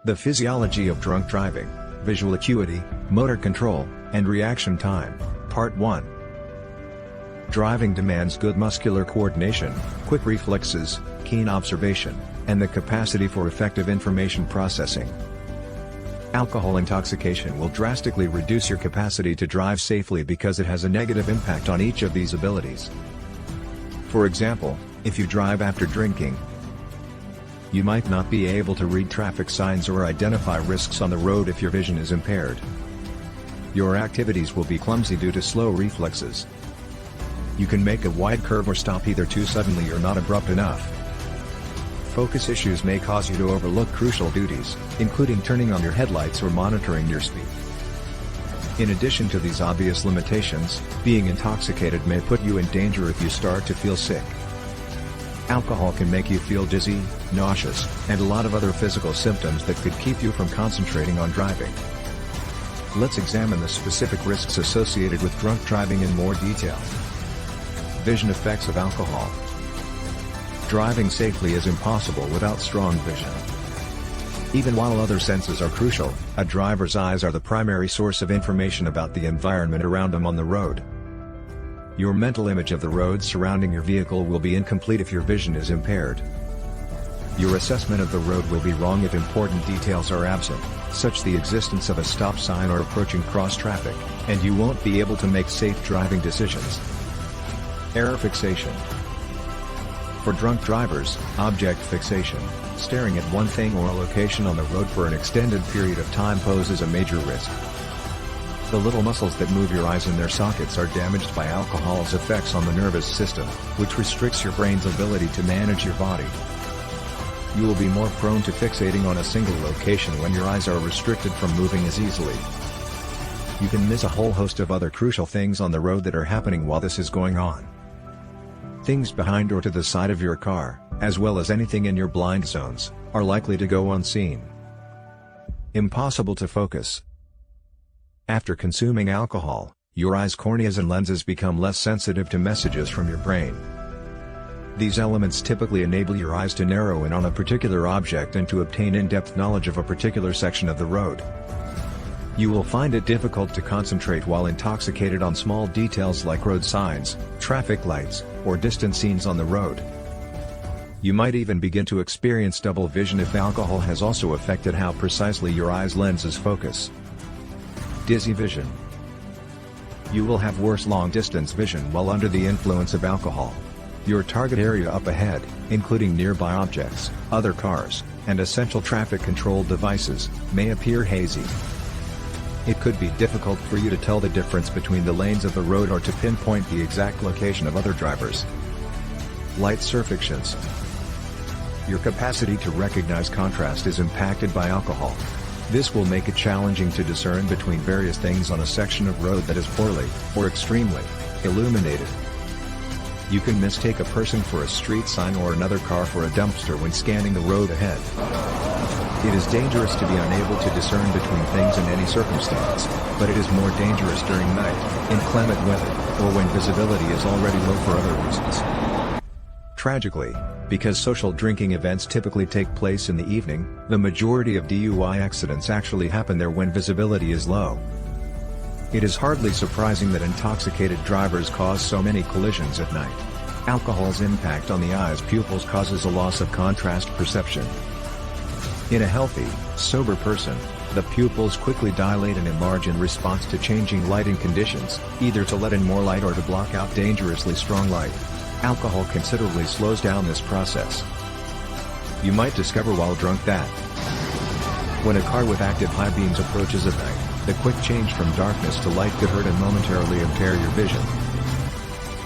The Physiology of Drunk Driving, Visual Acuity, Motor Control, and Reaction Time, Part 1. Driving demands good muscular coordination, quick reflexes, keen observation, and the capacity for effective information processing. Alcohol intoxication will drastically reduce your capacity to drive safely because it has a negative impact on each of these abilities. For example, if you drive after drinking, you might not be able to read traffic signs or identify risks on the road if your vision is impaired. Your activities will be clumsy due to slow reflexes. You can make a wide curve or stop either too suddenly or not abrupt enough. Focus issues may cause you to overlook crucial duties, including turning on your headlights or monitoring your speed. In addition to these obvious limitations, being intoxicated may put you in danger if you start to feel sick. Alcohol can make you feel dizzy, nauseous, and a lot of other physical symptoms that could keep you from concentrating on driving. Let's examine the specific risks associated with drunk driving in more detail. Vision effects of alcohol. Driving safely is impossible without strong vision. Even while other senses are crucial, a driver's eyes are the primary source of information about the environment around them on the road. Your mental image of the road surrounding your vehicle will be incomplete if your vision is impaired. Your assessment of the road will be wrong if important details are absent, such the existence of a stop sign or approaching cross traffic, and you won't be able to make safe driving decisions. Error fixation. For drunk drivers, object fixation, staring at one thing or a location on the road for an extended period of time poses a major risk. The little muscles that move your eyes in their sockets are damaged by alcohol's effects on the nervous system, which restricts your brain's ability to manage your body. You will be more prone to fixating on a single location when your eyes are restricted from moving as easily. You can miss a whole host of other crucial things on the road that are happening while this is going on. Things behind or to the side of your car, as well as anything in your blind zones, are likely to go unseen. Impossible to focus. After consuming alcohol, your eyes' corneas and lenses become less sensitive to messages from your brain. These elements typically enable your eyes to narrow in on a particular object and to obtain in-depth knowledge of a particular section of the road. You will find it difficult to concentrate while intoxicated on small details like road signs, traffic lights, or distant scenes on the road. You might even begin to experience double vision if alcohol has also affected how precisely your eyes' lenses focus. Dizzy vision. You will have worse long-distance vision while under the influence of alcohol. Your target area up ahead, including nearby objects, other cars, and essential traffic control devices, may appear hazy. It could be difficult for you to tell the difference between the lanes of the road or to pinpoint the exact location of other drivers. Light surfactants. Your capacity to recognize contrast is impacted by alcohol. This will make it challenging to discern between various things on a section of road that is poorly, or extremely, illuminated. You can mistake a person for a street sign or another car for a dumpster when scanning the road ahead. It is dangerous to be unable to discern between things in any circumstance, but it is more dangerous during night, inclement weather, or when visibility is already low for other reasons. Tragically, because social drinking events typically take place in the evening, the majority of DUI accidents actually happen there when visibility is low. It is hardly surprising that intoxicated drivers cause so many collisions at night. Alcohol's impact on the eye's pupils causes a loss of contrast perception. In a healthy, sober person, the pupils quickly dilate and enlarge in response to changing lighting conditions, either to let in more light or to block out dangerously strong light. Alcohol considerably slows down this process. You might discover while drunk that when a car with active high beams approaches at night, the quick change from darkness to light could hurt and momentarily impair your vision.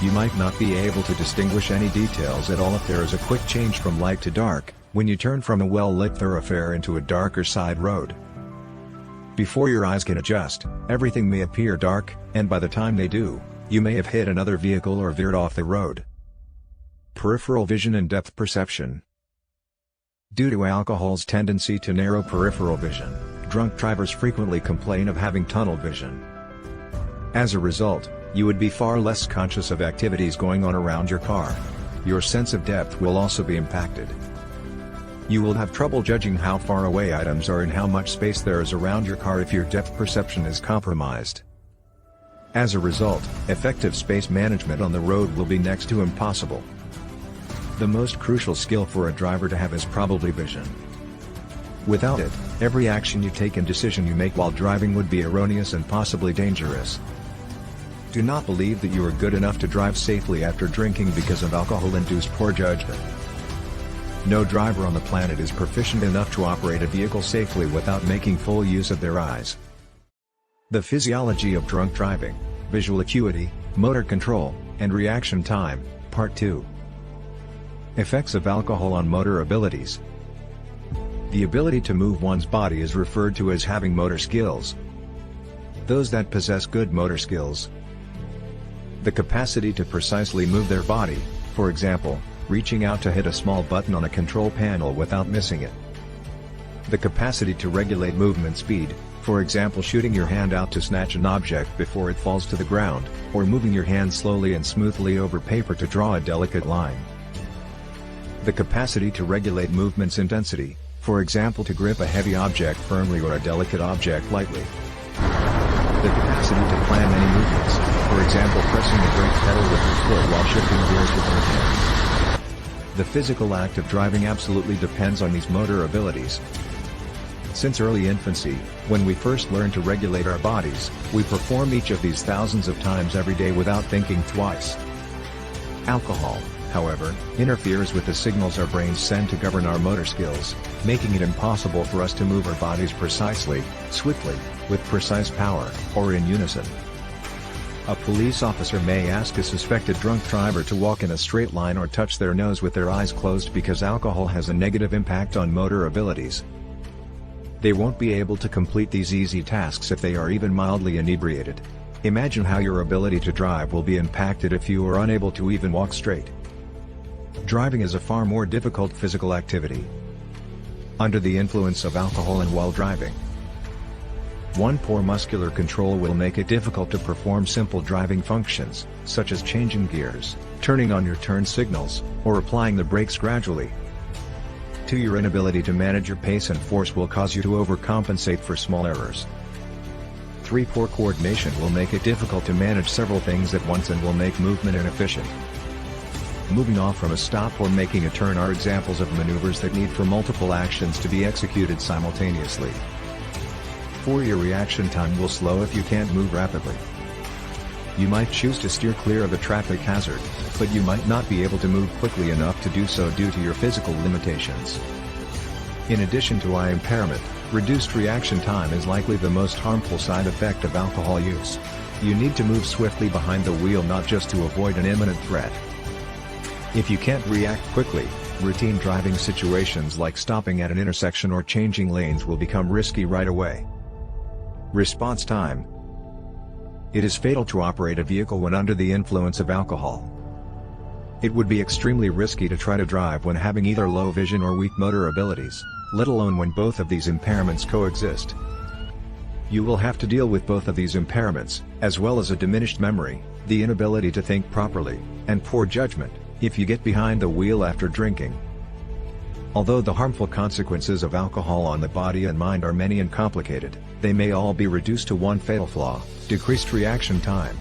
You might not be able to distinguish any details at all if there is a quick change from light to dark, when you turn from a well-lit thoroughfare into a darker side road. Before your eyes can adjust, everything may appear dark, and by the time they do, you may have hit another vehicle or veered off the road. Peripheral vision and depth perception. Due to alcohol's tendency to narrow peripheral vision, drunk drivers frequently complain of having tunnel vision. As a result, you would be far less conscious of activities going on around your car. Your sense of depth will also be impacted. You will have trouble judging how far away items are and how much space there is around your car if your depth perception is compromised. As a result, effective space management on the road will be next to impossible. The most crucial skill for a driver to have is probably vision. Without it, every action you take and decision you make while driving would be erroneous and possibly dangerous. Do not believe that you are good enough to drive safely after drinking because of alcohol-induced poor judgment. No driver on the planet is proficient enough to operate a vehicle safely without making full use of their eyes. The Physiology of Drunk Driving, Visual Acuity, Motor Control, and Reaction Time, Part 2. Effects of alcohol on motor abilities. The ability to move one's body is referred to as having motor skills. Those that possess good motor skills. The capacity to precisely move their body, for example, reaching out to hit a small button on a control panel without missing it. The capacity to regulate movement speed, for example shooting your hand out to snatch an object before it falls to the ground, or moving your hand slowly and smoothly over paper to draw a delicate line. The capacity to regulate movement's intensity, for example to grip a heavy object firmly or a delicate object lightly. The capacity to plan any movements, for example pressing the brake pedal with your foot while shifting gears with your hand. The physical act of driving absolutely depends on these motor abilities. Since early infancy, when we first learn to regulate our bodies, we perform each of these thousands of times every day without thinking twice. Alcohol, however, interferes with the signals our brains send to govern our motor skills, making it impossible for us to move our bodies precisely, swiftly, with precise power, or in unison. A police officer may ask a suspected drunk driver to walk in a straight line or touch their nose with their eyes closed because alcohol has a negative impact on motor abilities. They won't be able to complete these easy tasks if they are even mildly inebriated. Imagine how your ability to drive will be impacted if you are unable to even walk straight. Driving is a far more difficult physical activity. Under the influence of alcohol and while driving, one poor muscular control will make it difficult to perform simple driving functions, such as changing gears, turning on your turn signals, or applying the brakes gradually. 2. Your inability to manage your pace and force will cause you to overcompensate for small errors. 3. Poor coordination will make it difficult to manage several things at once and will make movement inefficient. Moving off from a stop or making a turn are examples of maneuvers that need for multiple actions to be executed simultaneously. 4. Your reaction time will slow if you can't move rapidly. You might choose to steer clear of a traffic hazard, but you might not be able to move quickly enough to do so due to your physical limitations. In addition to eye impairment, reduced reaction time is likely the most harmful side effect of alcohol use. You need to move swiftly behind the wheel not just to avoid an imminent threat. If you can't react quickly, routine driving situations like stopping at an intersection or changing lanes will become risky right away. Response time. It is fatal to operate a vehicle when under the influence of alcohol. It would be extremely risky to try to drive when having either low vision or weak motor abilities, let alone when both of these impairments coexist. You will have to deal with both of these impairments, as well as a diminished memory, the inability to think properly, and poor judgment, if you get behind the wheel after drinking. Although the harmful consequences of alcohol on the body and mind are many and complicated, they may all be reduced to one fatal flaw: decreased reaction time.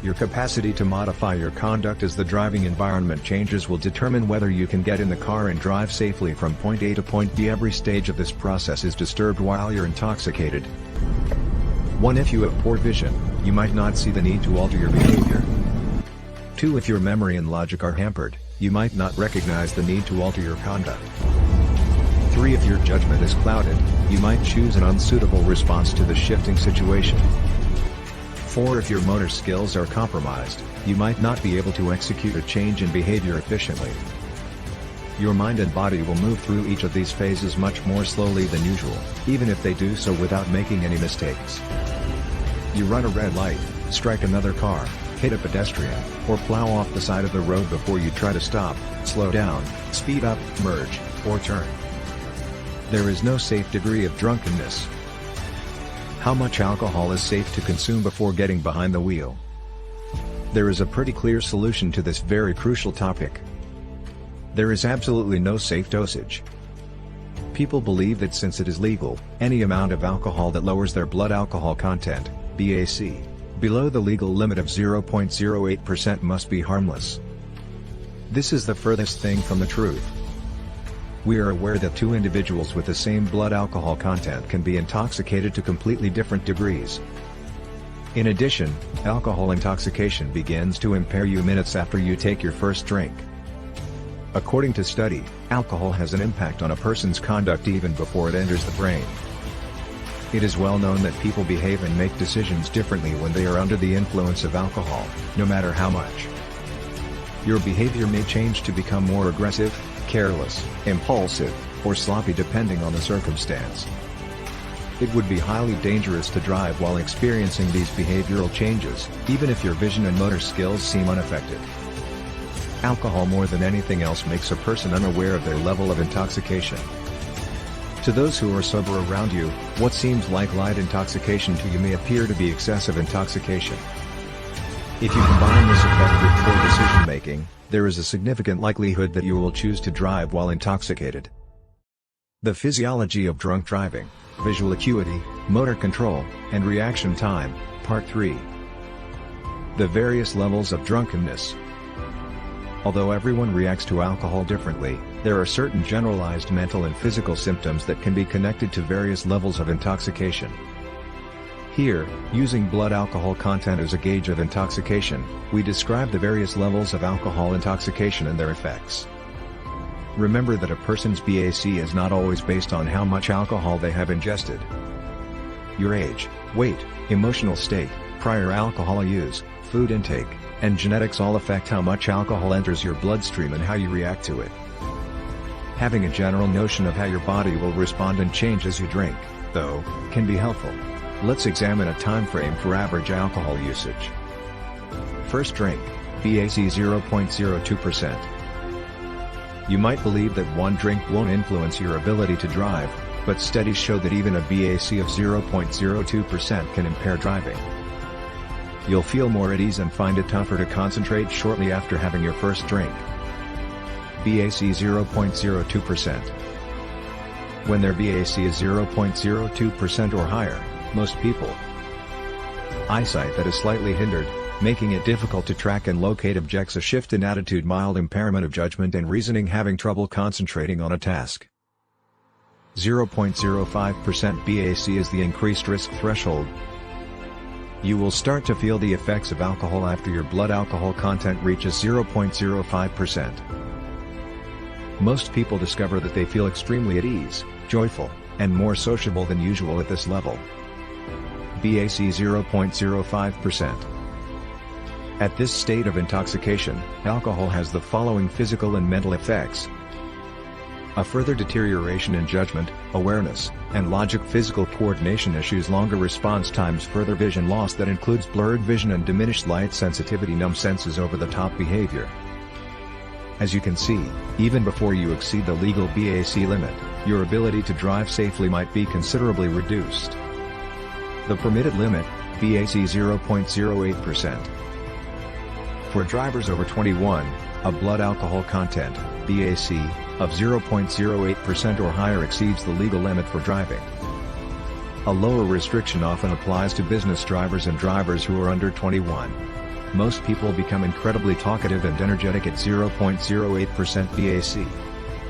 Your capacity to modify your conduct as the driving environment changes will determine whether you can get in the car and drive safely from point A to point B. Every stage of this process is disturbed while you're intoxicated. 1. If you have poor vision, you might not see the need to alter your behavior. 2. If your memory and logic are hampered, you might not recognize the need to alter your conduct. 3. If your judgment is clouded, you might choose an unsuitable response to the shifting situation. 4. If your motor skills are compromised, you might not be able to execute a change in behavior efficiently. Your mind and body will move through each of these phases much more slowly than usual, even if they do so without making any mistakes. You run a red light, strike another car, hit a pedestrian, or plow off the side of the road before you try to stop, slow down, speed up, merge, or turn. There is no safe degree of drunkenness. How much alcohol is safe to consume before getting behind the wheel? There is a pretty clear solution to this very crucial topic. There is absolutely no safe dosage. People believe that since it is legal, any amount of alcohol that lowers their blood alcohol content, BAC, below the legal limit of 0.08% must be harmless. This is the furthest thing from the truth. We are aware that two individuals with the same blood alcohol content can be intoxicated to completely different degrees. In addition, alcohol intoxication begins to impair you minutes after you take your first drink. According to study, alcohol has an impact on a person's conduct even before it enters the brain. It is well known that people behave and make decisions differently when they are under the influence of alcohol, no matter how much. Your behavior may change to become more aggressive, careless, impulsive, or sloppy depending on the circumstance. It would be highly dangerous to drive while experiencing these behavioral changes, even if your vision and motor skills seem unaffected. Alcohol more than anything else makes a person unaware of their level of intoxication. To those who are sober around you, what seems like light intoxication to you may appear to be excessive intoxication. If you combine this effect with poor decision-making, there is a significant likelihood that you will choose to drive while intoxicated. The physiology of drunk driving, visual acuity, motor control, and reaction time, Part 3. The various levels of drunkenness. Although everyone reacts to alcohol differently, there are certain generalized mental and physical symptoms that can be connected to various levels of intoxication. Here, using blood alcohol content as a gauge of intoxication, we describe the various levels of alcohol intoxication and their effects. Remember that a person's BAC is not always based on how much alcohol they have ingested. Your age, weight, emotional state, prior alcohol use, food intake, and genetics all affect how much alcohol enters your bloodstream and how you react to it. Having a general notion of how your body will respond and change as you drink, though, can be helpful. Let's examine a time frame for average alcohol usage. First drink, BAC 0.02%. You might believe that one drink won't influence your ability to drive, but studies show that even a BAC of 0.02% can impair driving. You'll feel more at ease and find it tougher to concentrate shortly after having your first drink. BAC 0.02%. When their BAC is 0.02% or higher, most people eyesight that is slightly hindered, making it difficult to track and locate objects, a shift in attitude, mild impairment of judgment and reasoning, having trouble concentrating on a task. 0.05% BAC is the increased risk threshold. You will start to feel the effects of alcohol after your blood alcohol content reaches 0.05%. Most people discover that they feel extremely at ease, joyful, and more sociable than usual at this level. BAC 0.05%. At this state of intoxication, alcohol has the following physical and mental effects: a further deterioration in judgment, awareness, and logic, physical coordination issues, longer response times, further vision loss that includes blurred vision and diminished light sensitivity, numb senses, over-the-top behavior. As you can see, even before you exceed the legal BAC limit, your ability to drive safely might be considerably reduced. The permitted limit, BAC 0.08%. For drivers over 21, a blood alcohol content, BAC, of 0.08% or higher exceeds the legal limit for driving. A lower restriction often applies to business drivers and drivers who are under 21. Most people become incredibly talkative and energetic at 0.08% BAC.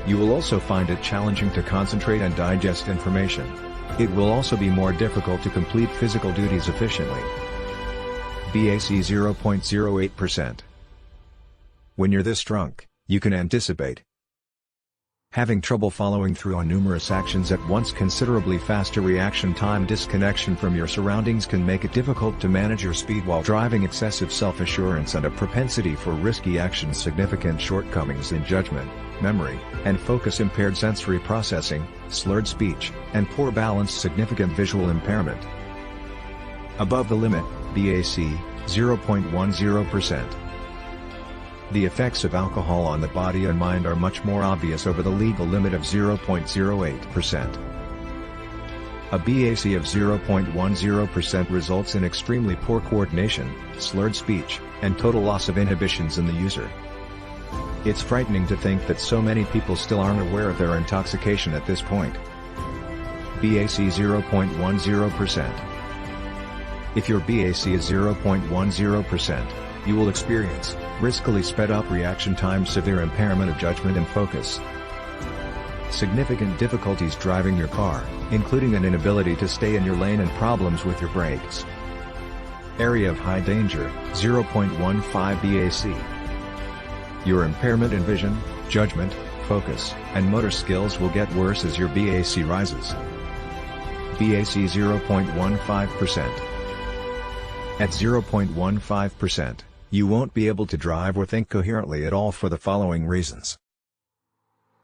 You will also find it challenging to concentrate and digest information. It will also be more difficult to complete physical duties efficiently. BAC 0.08%. When you're this drunk, you can anticipate having trouble following through on numerous actions at once. Considerably faster reaction time. Disconnection from your surroundings can make it difficult to manage your speed while driving. Excessive self-assurance and a propensity for risky actions. Significant shortcomings in judgment, memory, and focus. Impaired sensory processing, slurred speech, and poor balance. Significant visual impairment. Above the limit, BAC, 0.10%. The effects of alcohol on the body and mind are much more obvious over the legal limit of 0.08%. A BAC of 0.10% results in extremely poor coordination, slurred speech, and total loss of inhibitions in the user. It's frightening to think that so many people still aren't aware of their intoxication at this point. BAC 0.10%. If your BAC is 0.10%, you will experience riskily sped up reaction time, severe impairment of judgment and focus, significant difficulties driving your car, including an inability to stay in your lane and problems with your brakes. Area of high danger, 0.15 BAC. Your impairment in vision, judgment, focus, and motor skills will get worse as your BAC rises. BAC 0.15%. At 0.15%, you won't be able to drive or think coherently at all for the following reasons: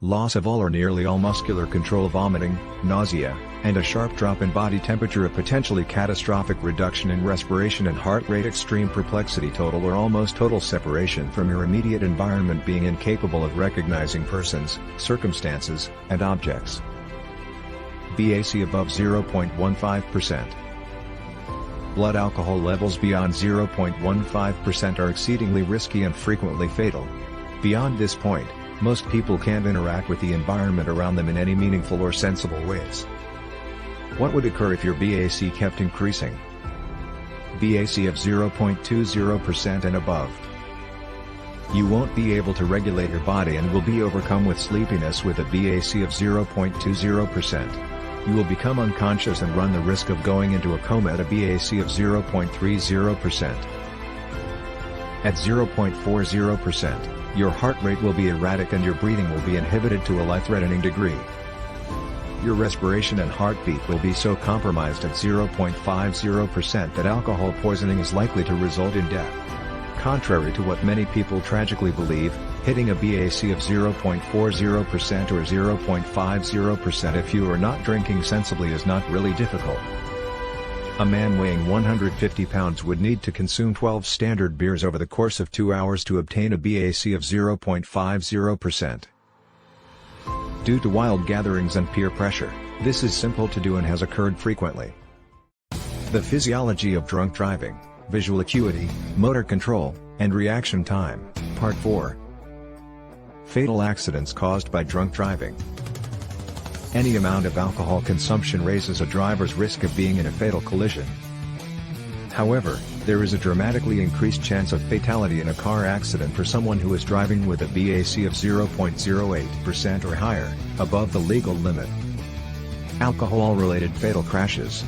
loss of all or nearly all muscular control, vomiting, nausea, and a sharp drop in body temperature, a potentially catastrophic reduction in respiration and heart rate, extreme perplexity, total or almost total separation from your immediate environment, being incapable of recognizing persons, circumstances, and objects. BAC above 0.15%. Blood alcohol levels beyond 0.15% are exceedingly risky and frequently fatal. Beyond this point, most people can't interact with the environment around them in any meaningful or sensible ways. What would occur if your BAC kept increasing? BAC of 0.20% and above. You won't be able to regulate your body and will be overcome with sleepiness with a BAC of 0.20%. You will become unconscious and run the risk of going into a coma at a BAC of 0.30%. At 0.40%, your heart rate will be erratic and your breathing will be inhibited to a life-threatening degree. Your respiration and heartbeat will be so compromised at 0.50% that alcohol poisoning is likely to result in death. Contrary to what many people tragically believe, hitting a BAC of 0.40% or 0.50% if you are not drinking sensibly is not really difficult. A man weighing 150 pounds would need to consume 12 standard beers over the course of 2 hours to obtain a BAC of 0.50%. Due to wild gatherings and peer pressure, this is simple to do and has occurred frequently. The physiology of drunk driving, visual acuity, motor control, and reaction time, Part 4. Fatal accidents caused by drunk driving. Any amount of alcohol consumption raises a driver's risk of being in a fatal collision. However, there is a dramatically increased chance of fatality in a car accident for someone who is driving with a BAC of 0.08% or higher, above the legal limit. Alcohol-related fatal crashes.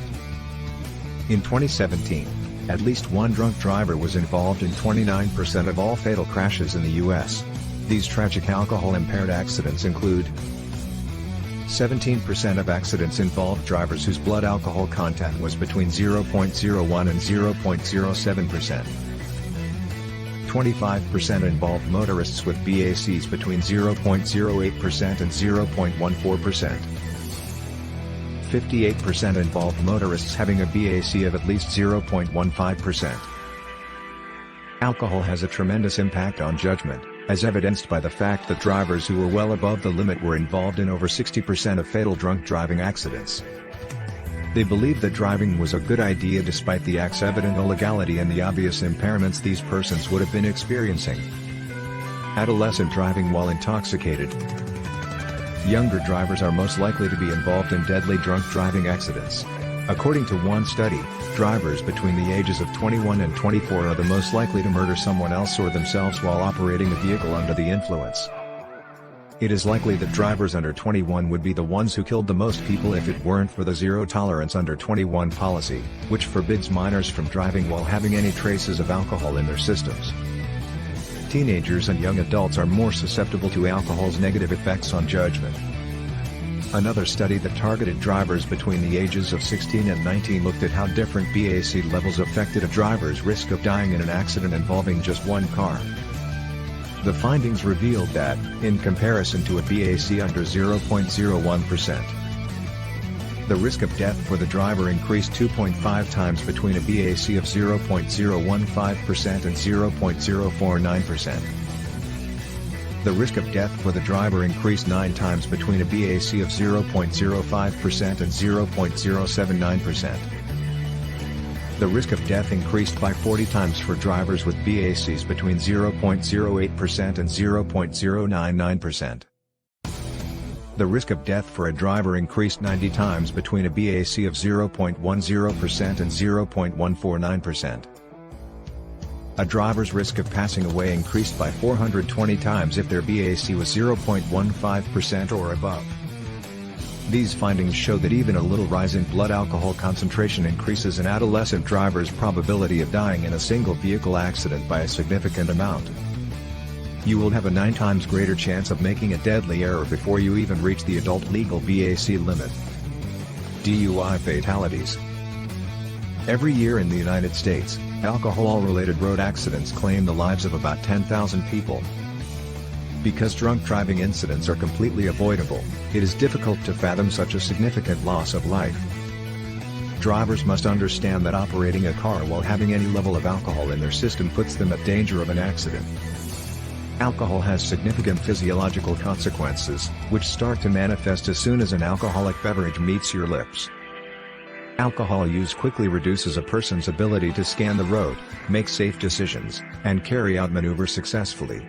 In 2017, at least one drunk driver was involved in 29% of all fatal crashes in the U.S. These tragic alcohol-impaired accidents include 17% of accidents involved drivers whose blood alcohol content was between 0.01 and 0.07%. 25% involved motorists with BACs between 0.08% and 0.14%. 58% involved motorists having a BAC of at least 0.15%. Alcohol has a tremendous impact on judgment, as evidenced by the fact that drivers who were well above the limit were involved in over 60% of fatal drunk driving accidents. They believed that driving was a good idea despite the act's evident illegality and the obvious impairments these persons would have been experiencing. Adolescent driving while intoxicated. Younger drivers are most likely to be involved in deadly drunk driving accidents. According to one study, drivers between the ages of 21 and 24 are the most likely to murder someone else or themselves while operating a vehicle under the influence. It is likely that drivers under 21 would be the ones who killed the most people if it weren't for the zero tolerance under 21 policy, which forbids minors from driving while having any traces of alcohol in their systems. Teenagers and young adults are more susceptible to alcohol's negative effects on judgment. Another study that targeted drivers between the ages of 16 and 19 looked at how different BAC levels affected a driver's risk of dying in an accident involving just one car. The findings revealed that, in comparison to a BAC under 0.01%, the risk of death for the driver increased 2.5 times between a BAC of 0.015% and 0.049%. The risk of death for the driver increased 9 times between a BAC of 0.05% and 0.079%. The risk of death increased by 40 times for drivers with BACs between 0.08% and 0.099%. The risk of death for a driver increased 90 times between a BAC of 0.10% and 0.149%. A driver's risk of passing away increased by 420 times if their BAC was 0.15% or above. These findings show that even a little rise in blood alcohol concentration increases an adolescent driver's probability of dying in a single vehicle accident by a significant amount. You will have a 9 times greater chance of making a deadly error before you even reach the adult legal BAC limit. DUI fatalities. Every year in the United States, alcohol-related road accidents claim the lives of about 10,000 people. Because drunk driving incidents are completely avoidable, it is difficult to fathom such a significant loss of life. Drivers must understand that operating a car while having any level of alcohol in their system puts them at danger of an accident. Alcohol has significant physiological consequences, which start to manifest as soon as an alcoholic beverage meets your lips. Alcohol use quickly reduces a person's ability to scan the road, make safe decisions, and carry out maneuvers successfully.